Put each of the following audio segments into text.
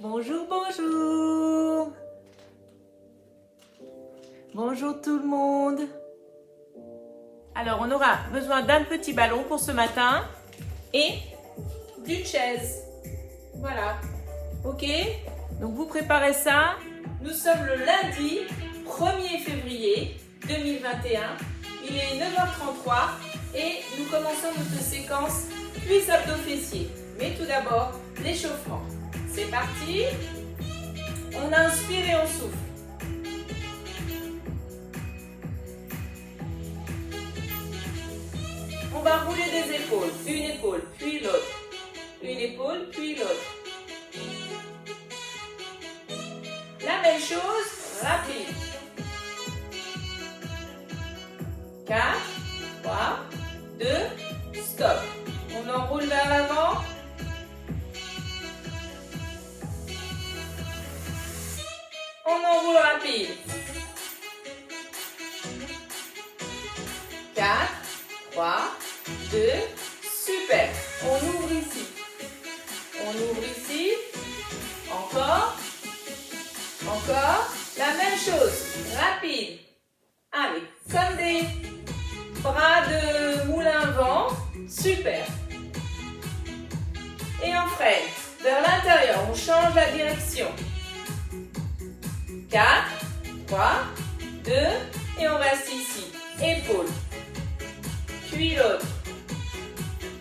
Bonjour, bonjour. Bonjour tout le monde. Alors, on aura besoin d'un petit ballon pour ce matin et d'une chaise. Voilà. Ok? Donc, vous préparez ça. Nous sommes le lundi 1er février 2021. Il est 9h33 et nous commençons notre séquence cuisses abdos fessiers. Mais tout d'abord, l'échauffement. C'est parti. On inspire et on souffle. On va rouler des épaules. Une épaule, puis l'autre. Une épaule, puis l'autre. La même chose, rapide. 4, 3, 2, stop. On enroule vers l'avant. On enroule rapide. 4, 3, 2, super. On ouvre ici. On ouvre ici. Encore. Encore. La même chose. Rapide. Allez, comme des bras de moulin-vent. Super. Et on freine. Vers l'intérieur, on change la direction. 4, 3, 2, et on reste ici. Épaule. Puis l'autre.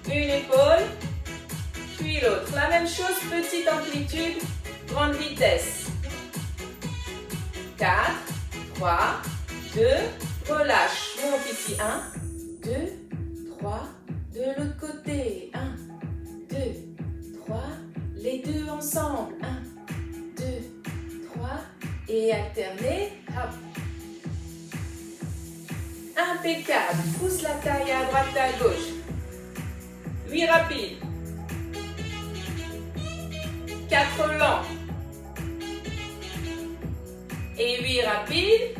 Une épaule. Puis l'autre. La même chose, petite amplitude, grande vitesse. 4, 3, 2, relâche. Monte ici. 1, 2, 3, de l'autre côté. 1, 2, 3, les deux ensemble. 1, 2, 3, et alterner. Hop. Impeccable. Pousse la taille à droite et à gauche. 8 rapides. 4 lents. Et 8 rapides.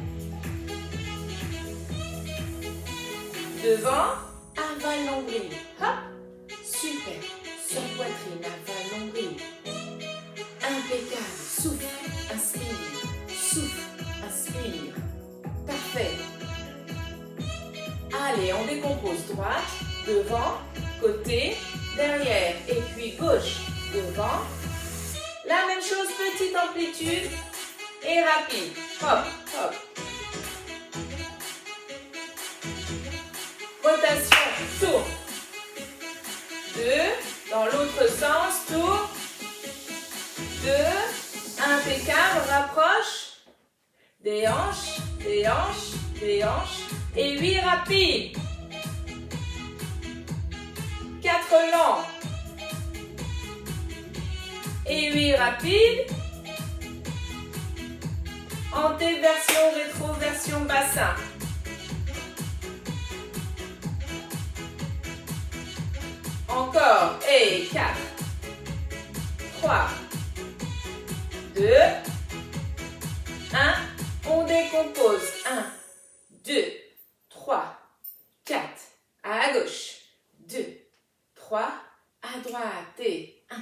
Devant, aval nombril. Hop. Super. Sur poitrine, aval nombril. Impeccable. Souffle. Inspire. Souffle. Inspire. Parfait. Allez, on décompose droite, devant, côté, derrière. Et puis gauche, devant. La même chose, petite amplitude et rapide. Hop, hop. Rotation, tourne. 2, dans l'autre sens, tourne. 2, impeccable, rapproche. Des hanches, des hanches, des hanches. Et 8 rapides. 4 lents. Et 8 rapides. Antéversion, rétroversion, bassin. Encore. Et 4, 3, 2, 1. On décompose. 1, 2, 3, 4. À gauche. 2, 3. À droite. Et 1,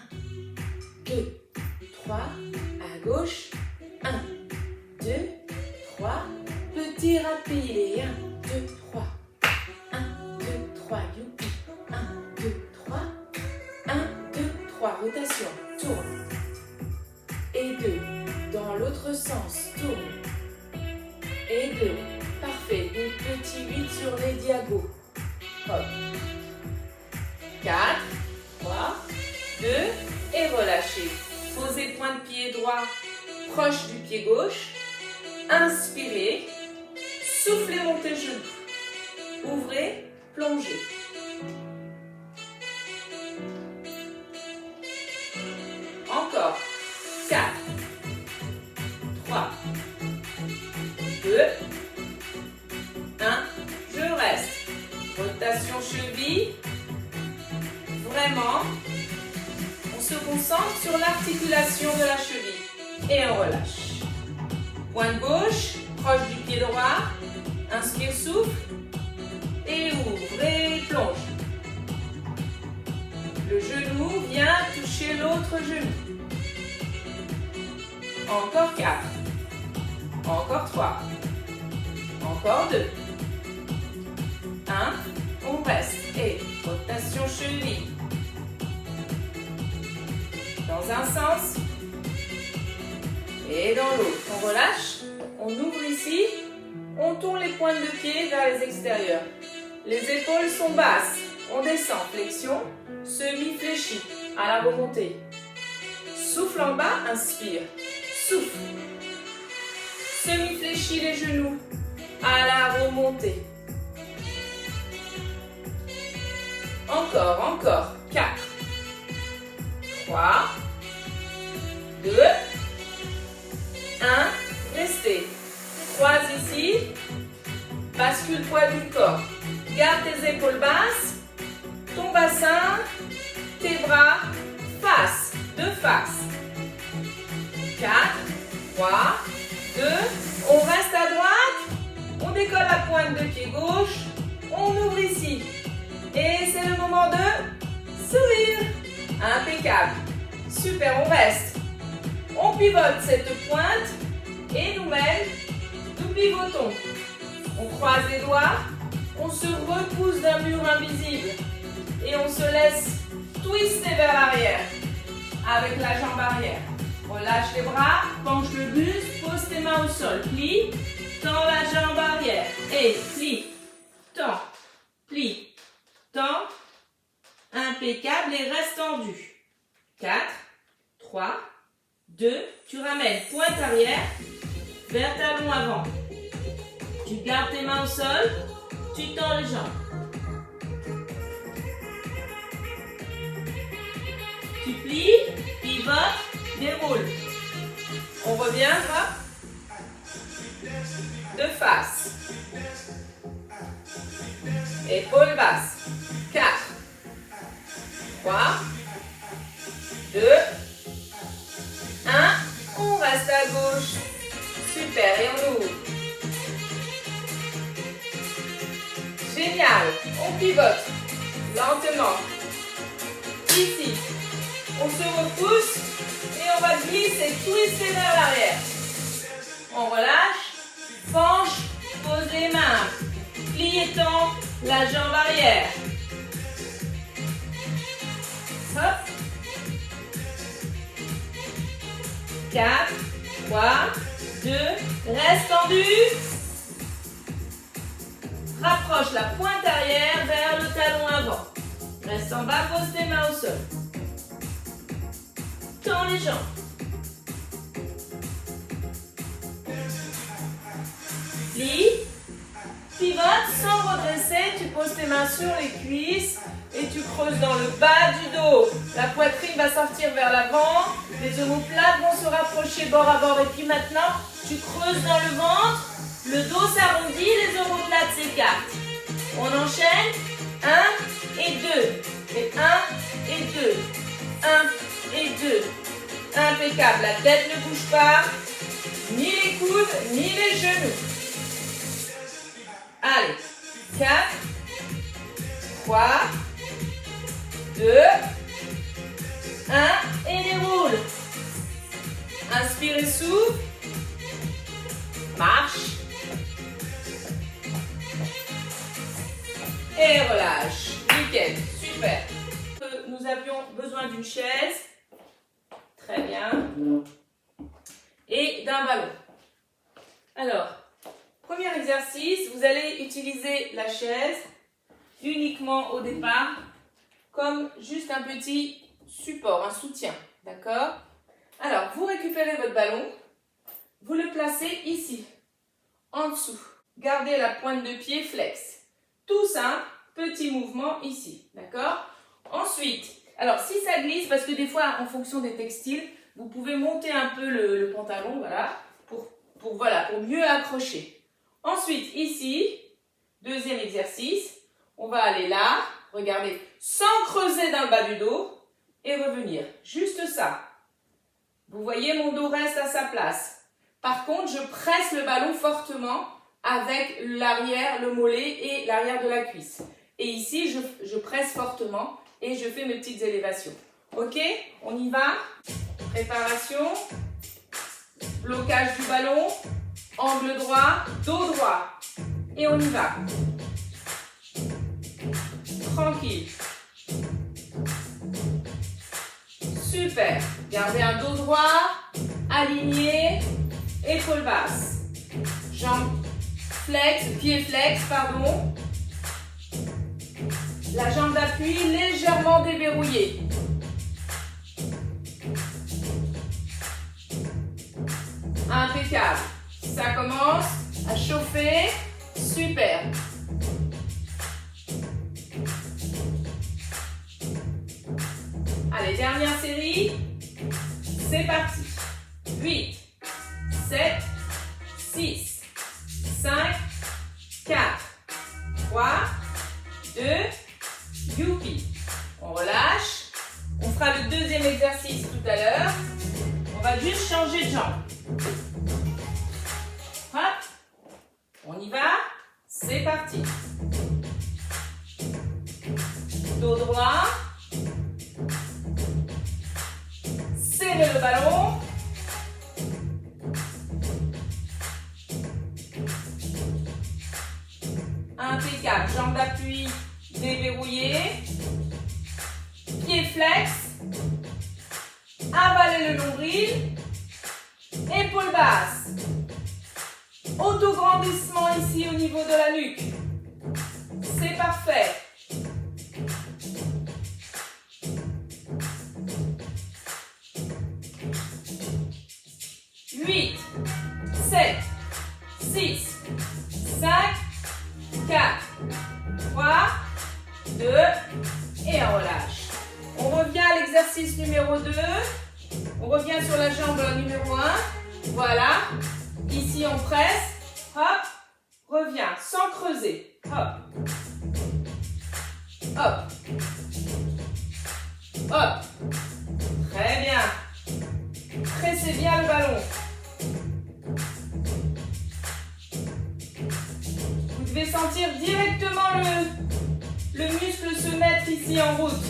2, 3. À gauche. 1, 2, 3. Petit rapide. Et 1, 2, 3. 1, 2, 3. Youpi. 1, 2, 3. 1, 2, 3. Rotation. Tourne. Et 2. Dans l'autre sens. Tourne. Et 2. Parfait. Des petits 8 sur les diagos. Hop. 4, 3, 2 et relâchez. Posez point de pied droit proche du pied gauche. Inspirez. Soufflez, montez genoux. Ouvrez, plongez. Encore. 4, 3, 2, 1. Je reste. Rotation cheville. Vraiment, on se concentre sur l'articulation de la cheville. Et on relâche. Pointe gauche, proche du pied droit. Inspire, souffle. Et ouvre et plonge. Le genou vient toucher l'autre genou. Encore 4. Encore 3. Encore 2. 1. On reste. Et rotation cheville. Dans un sens. Et dans l'autre. On relâche. On ouvre ici. On tourne les pointes de pied vers les extérieurs. Les épaules sont basses. On descend. Flexion. Semi-fléchi. À la remontée. Souffle en bas. Inspire. Souffle. Semi-fléchi les genoux. À la remontée. Encore. 4. 3. 2. 1. Restez. Croise ici. Bascule poids du corps. Garde tes épaules basses. Ton bassin. Tes bras. Face. De face. 4. 3. 2. On reste à droite. On décolle la pointe de pied gauche. On ouvre ici. Et c'est le moment de sourire. Impeccable. Super, on reste. On pivote cette pointe et nous-mêmes, nous pivotons. On croise les doigts, on se repousse d'un mur invisible et on se laisse twister vers l'arrière avec la jambe arrière. Relâche les bras, penche le buste, pose tes mains au sol. Plie, tends la jambe arrière et plie, tends, plie, tends. Impeccable et reste tendu. 4, 3, 2, tu ramènes pointe arrière vers talon avant. Tu gardes tes mains au sol, tu tends les jambes. Tu plies, pivotes, déroule. On revient, hop. De face. Épaules basses. 4, 3, 2, 1. On reste à gauche. Super, et on ouvre. Génial. On pivote. Lentement. Ici. On se repousse et on va glisser, twister vers l'arrière. On relâche. Penche. Pose les mains. Plie et tend la jambe arrière. Hop. 4, 3, 2, reste tendu. Rapproche la pointe arrière vers le talon avant. Reste en bas, pose tes mains au sol. Tends les jambes. Plie. Pivote sans redresser. Tu poses tes mains sur les cuisses et tu creuses dans le bas du dos. La poitrine va sortir vers l'avant. Les omoplates vont se rapprocher bord à bord. Et puis maintenant, tu creuses dans le ventre. Le dos s'arrondit, les omoplates s'écartent. On enchaîne. 1 et 2. Et 1 et 2. 1 et 2. Impeccable. La tête ne bouge pas. Ni les coudes, ni les genoux. Allez. 4, 3, 2, 1 et déroule. Inspire et souffle. Marche. Et relâche. Nickel. Super. Nous avions besoin d'une chaise. Très bien. Et d'un ballon. Alors, premier exercice, vous allez utiliser la chaise uniquement au départ comme juste un petit support, un soutien. D'accord? Alors, vous récupérez votre ballon, vous le placez ici, en dessous. Gardez la pointe de pied flex. Tout simple, petit mouvement ici. D'accord? Ensuite, alors si ça glisse, parce que des fois, en fonction des textiles, vous pouvez monter un peu le pantalon, voilà, pour mieux accrocher. Ensuite, ici, deuxième exercice, on va aller là, regardez, sans creuser dans le bas du dos, et revenir. Juste ça. Vous voyez, mon dos reste à sa place. Par contre, je presse le ballon fortement avec l'arrière, le mollet et l'arrière de la cuisse. Et ici, je presse fortement et je fais mes petites élévations. Ok? On y va? Préparation. Blocage du ballon, angle droit, dos droit. Et on y va. Tranquille. Super. Gardez un dos droit, aligné, épaules basses. Jambes flex, pieds flex, pardon. La jambe d'appui légèrement déverrouillée. Impeccable. Ça commence à chauffer. Super. Allez, dernière série. C'est parti. 8, 7, 6, 5, 4, 3, 2, youpi. On relâche. On fera le deuxième exercice tout à l'heure. On va juste changer de jambe. Hop. On y va. C'est parti. Dos droit. Serrez le ballon. Impeccable. Jambe d'appui déverrouillée. Pied flex. Avalez le nombril. Épaules basses. Autograndissement ici au niveau de la nuque. C'est parfait. Huit, 7, 6, 5, 4, 3, 2 et on relâche. On revient à l'exercice numéro 2. On revient sur la jambe numéro 1. Voilà. Ici, on presse. Hop. Reviens sans creuser. Hop. Hop. Hop. Très bien. Pressez bien le ballon. Vous devez sentir directement le muscle se mettre ici en route.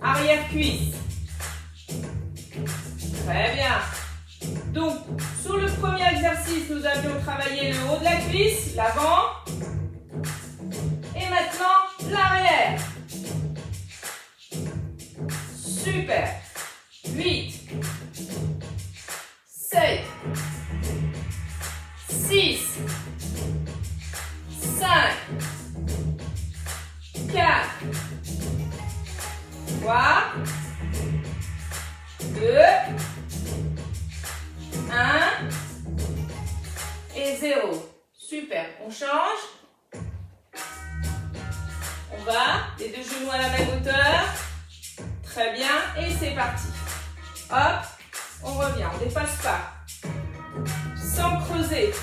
Arrière-cuisse. Très bien. Donc, sur le premier exercice, nous avions travaillé le haut de la cuisse, l'avant. Et maintenant, l'arrière. Super. 8, 7, 6, 5, 4, 3, 2, 1 et 0. Super. On change. On va. Les deux genoux à la même hauteur. Très bien. Et c'est parti. Hop. On revient. On ne dépasse pas. Sans creuser.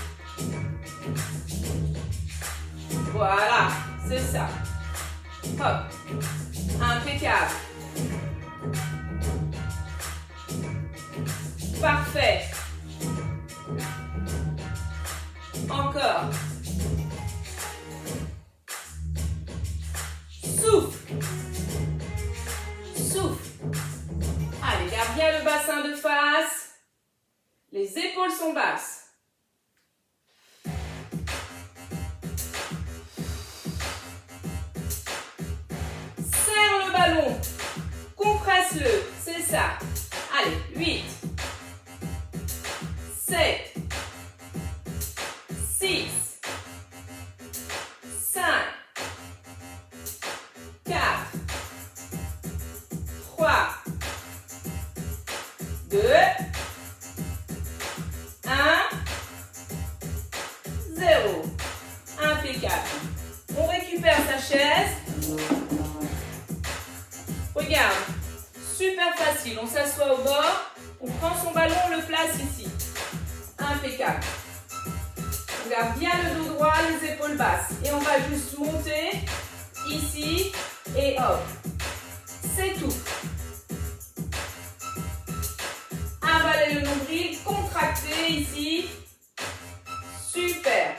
Voilà. C'est ça. Hop. Impeccable. Parfait. Encore. Souffle. Souffle. Allez, garde bien le bassin de face. Les épaules sont basses. Serre le ballon. Compresse-le. C'est ça. Allez, 8, 7, 6, 5, 4, 3, 2, 1, 0. Impeccable. On récupère sa chaise. Regarde, super facile. On s'assoit au bord, on prend son ballon, on le place ici. Impeccable. On garde bien le dos droit, les épaules basses. Et on va juste monter ici et hop. C'est tout. Avalez le nombril, contractez ici. Super.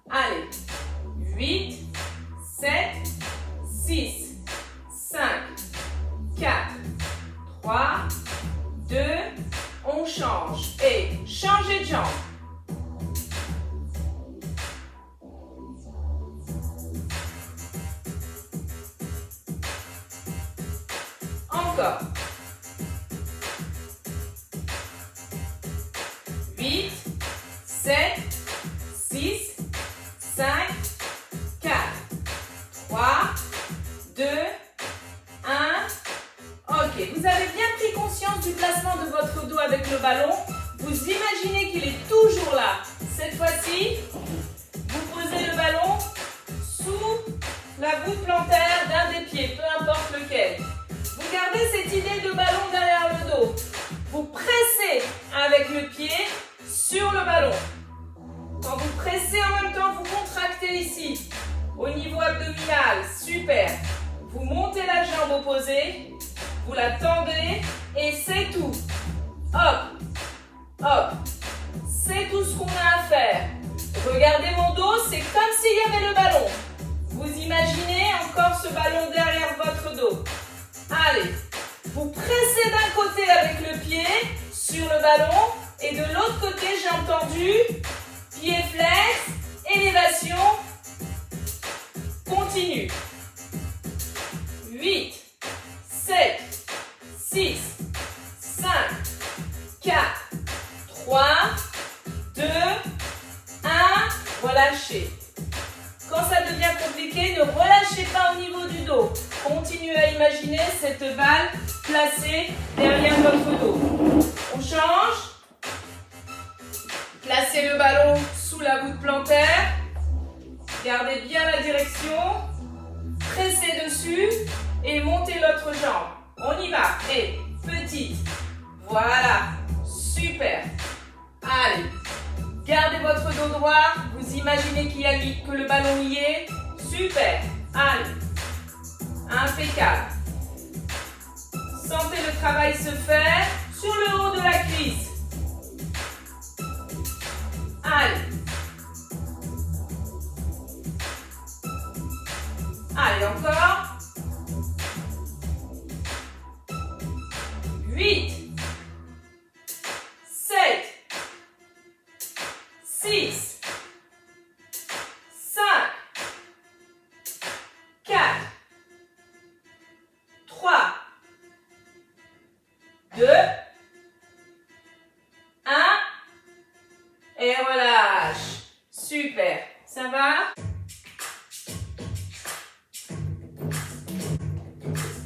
Allez. 8, 7, 6, 5, 4, encore. 8, 7, 6, 5, 4, 3, 2, 1. Ok, vous avez bien pris conscience du placement de votre dos avec le ballon. Vous imaginez qu'il est toujours là. Cette fois-ci, vous posez le ballon sous la voûte plantaire d'un des pieds, peu importe lequel. Vous gardez cette idée de ballon derrière le dos. Vous pressez avec le pied sur le ballon. Quand vous pressez en même temps, vous contractez ici, au niveau abdominal. Super. Vous montez la jambe opposée, vous la tendez et c'est tout. Hop, hop. C'est tout ce qu'on a à faire. Regardez mon dos, c'est comme s'il y avait le ballon. Vous imaginez encore ce ballon derrière votre dos. Allez, vous pressez d'un côté avec le pied sur le ballon et de l'autre côté, j'ai entendu pied flex, élévation, continue. 8, 7, 6, 5, 4, 3, 2, 1, relâchez. Quand ça devient compliqué, ne relâchez pas au niveau du dos. Continuez à imaginer cette balle placée derrière votre dos. On change. Placez le ballon sous la voûte plantaire. Gardez bien la direction. Pressez dessus et montez l'autre jambe. On y va. Et petite. Voilà. Super. Allez. Gardez votre dos droit. Vous imaginez que le ballon y est. Super. Allez. Impeccable. Sentez le travail se faire sur le haut de la cuisse. Allez. Allez, encore. 8, 7, 6, 5, 4, 3, 2, 1, et relâche. Super. Ça va?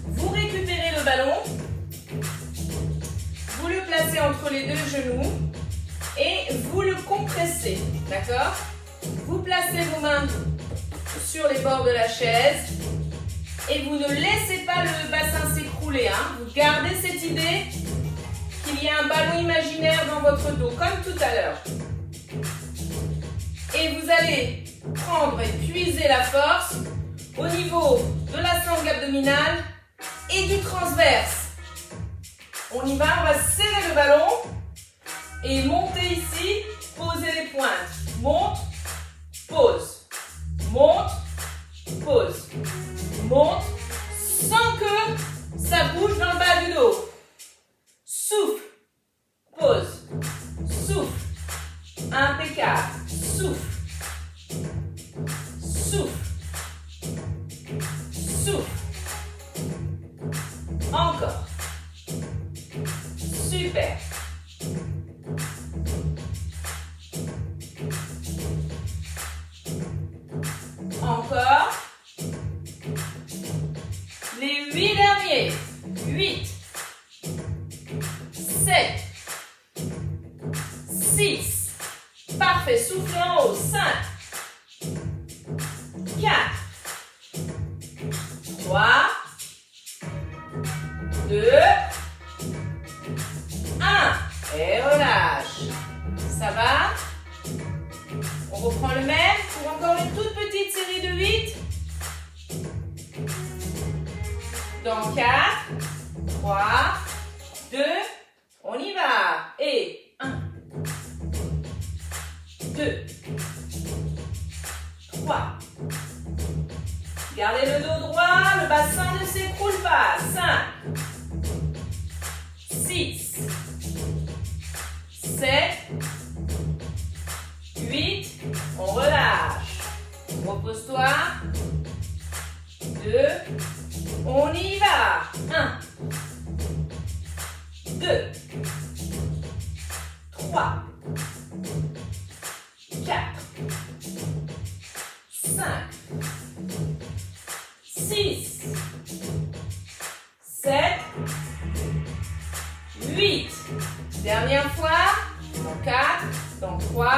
Vous récupérez le ballon. Vous le placez entre les deux genoux et vous le compressez, d'accord? Vous placez vos mains sur les bords de la chaise et vous ne laissez pas le bassin s'écrouler. Vous gardez cette idée qu'il y a un ballon imaginaire dans votre dos, comme tout à l'heure. Et vous allez prendre et puiser la force au niveau de la sangle abdominale et du transverse. On y va, on va serrer le ballon et monter ici, poser les pointes. Monte, pose, monte, pose, monte, sans que ça bouge dans le bas du dos. Souffle, pose, souffle, impeccable, souffle, souffle, souffle, encore. Super. Encore. Les 8 derniers. 8, 7, 6. Parfait. Souffle en haut. 5, 4, 3, 2, 1. Et relâche. Ça va? On reprend le même pour encore une toute petite série de 8. Dans 4, 3, 2, on y va. Et 1, 2, 3. Gardez le dos droit, le bassin ne s'écroule pas. 5, 6, 7, 8, on relâche. Repose-toi. 2, on y va. 1, 2, 3, 4, 5, 6, 7, 8. Dernière fois. Dans 4, dans 3,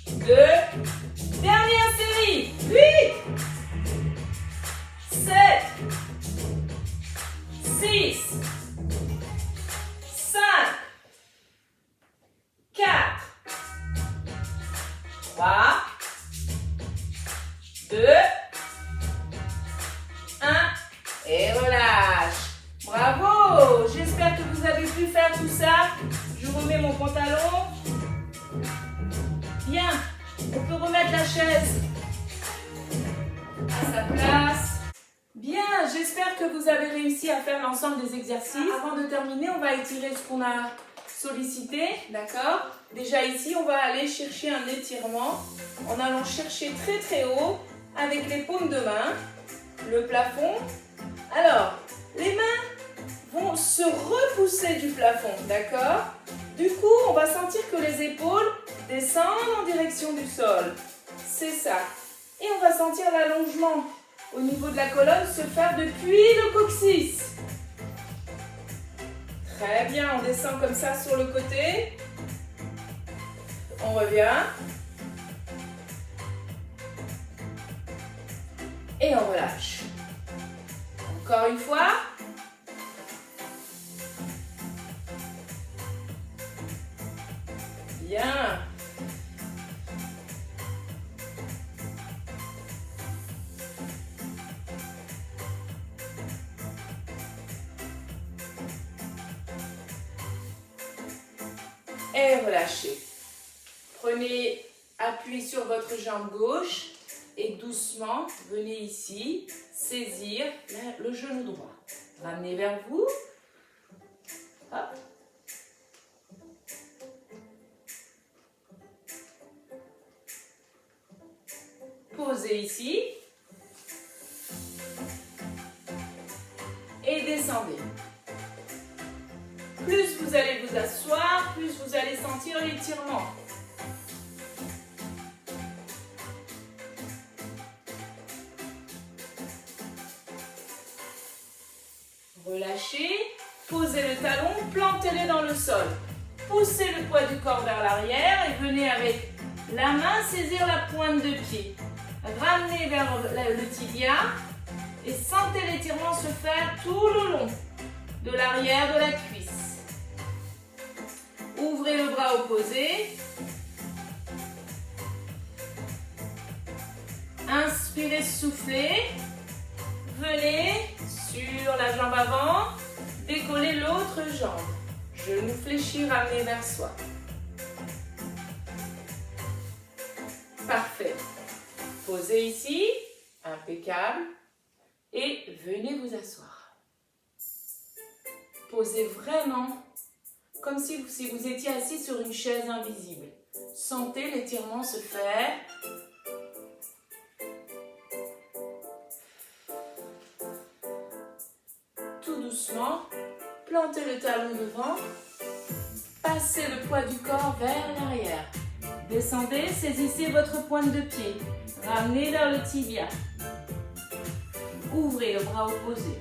2. Dernière série. 8, 7, 6, 5, 4, 3, 2, 1 et relâche. Bravo! J'espère que vous avez pu faire tout ça. Je remets mon pantalon. Bien. On peut remettre la chaise à sa place. Bien, j'espère que vous avez réussi à faire l'ensemble des exercices. Avant de terminer, on va étirer ce qu'on a sollicité, d'accord? Déjà ici, on va aller chercher un étirement en allant chercher très très haut avec les paumes de main, le plafond. Alors, les mains vont se repousser du plafond, d'accord? Du coup, on va sentir que les épaules descendent en direction du sol. C'est ça. Et on va sentir l'allongement au niveau de la colonne se faire depuis le coccyx. Très bien, on descend comme ça sur le côté. On revient. Et on relâche. Encore une fois. Bien. Et relâchez. Prenez appui sur votre jambe gauche et doucement, venez ici, saisir le genou droit. Ramenez vers vous. Hop. Posez ici. Et descendez. Plus vous allez vous asseoir, plus vous allez sentir l'étirement. Relâchez, posez le talon, plantez-le dans le sol. Poussez le poids du corps vers l'arrière et venez avec la main saisir la pointe de pied. Ramenez vers le tibia et sentez l'étirement se faire tout le long de l'arrière de la cuisse. Ouvrez le bras opposé. Inspirez, soufflez. Venez sur la jambe avant. Décollez l'autre jambe. Genou fléchi, ramenez vers soi. Parfait. Posez ici. Impeccable. Et venez vous asseoir. Posez vraiment comme si vous étiez assis sur une chaise invisible. Sentez l'étirement se faire. Tout doucement, plantez le talon devant. Passez le poids du corps vers l'arrière. Descendez, saisissez votre pointe de pied. Ramenez vers le tibia. Ouvrez le bras opposé.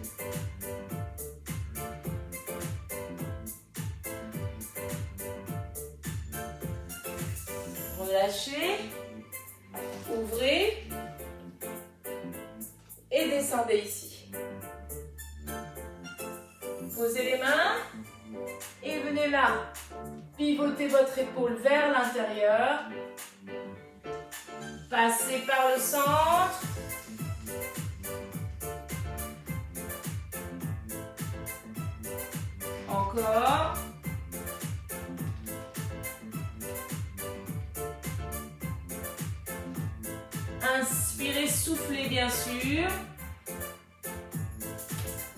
Relâchez, ouvrez et descendez ici. Posez les mains et venez là. Pivotez votre épaule vers l'intérieur. Passez par le centre. Encore. Inspirez, soufflez bien sûr.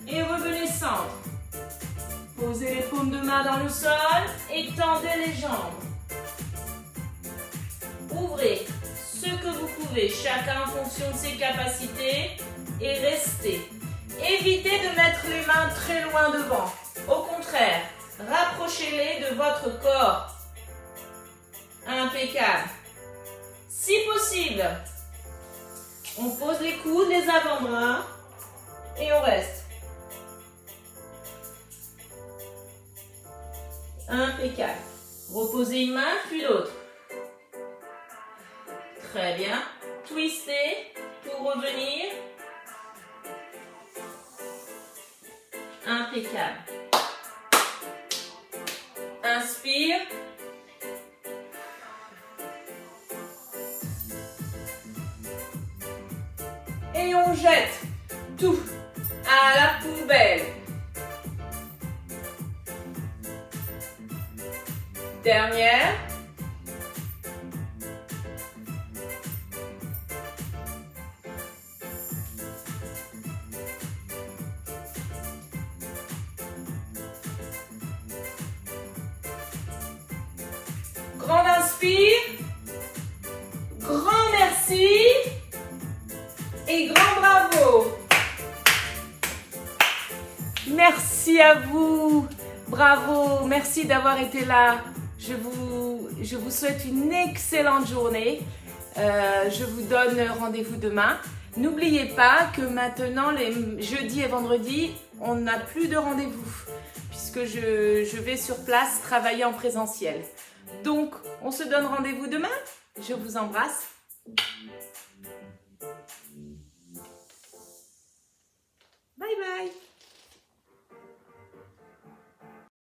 Et revenez centre. Posez les paumes de main dans le sol et tendez les jambes. Ouvrez ce que vous pouvez, chacun en fonction de ses capacités, et restez. Évitez de mettre les mains très loin devant. Au contraire, rapprochez-les de votre corps. Impeccable. Si possible, on pose les coudes, les avant-bras et on reste. Impeccable. Reposez une main puis l'autre. Très bien. Twistez pour revenir. Impeccable. Inspire. Et on jette tout à la poubelle. Dernière. Grande inspire. Grand merci. Et grand bravo. Merci à vous. Bravo. Merci d'avoir été là. Je vous souhaite une excellente journée. Je vous donne rendez-vous demain. N'oubliez pas que maintenant, les jeudis et vendredis, on n'a plus de rendez-vous puisque je vais sur place travailler en présentiel. Donc, on se donne rendez-vous demain. Je vous embrasse.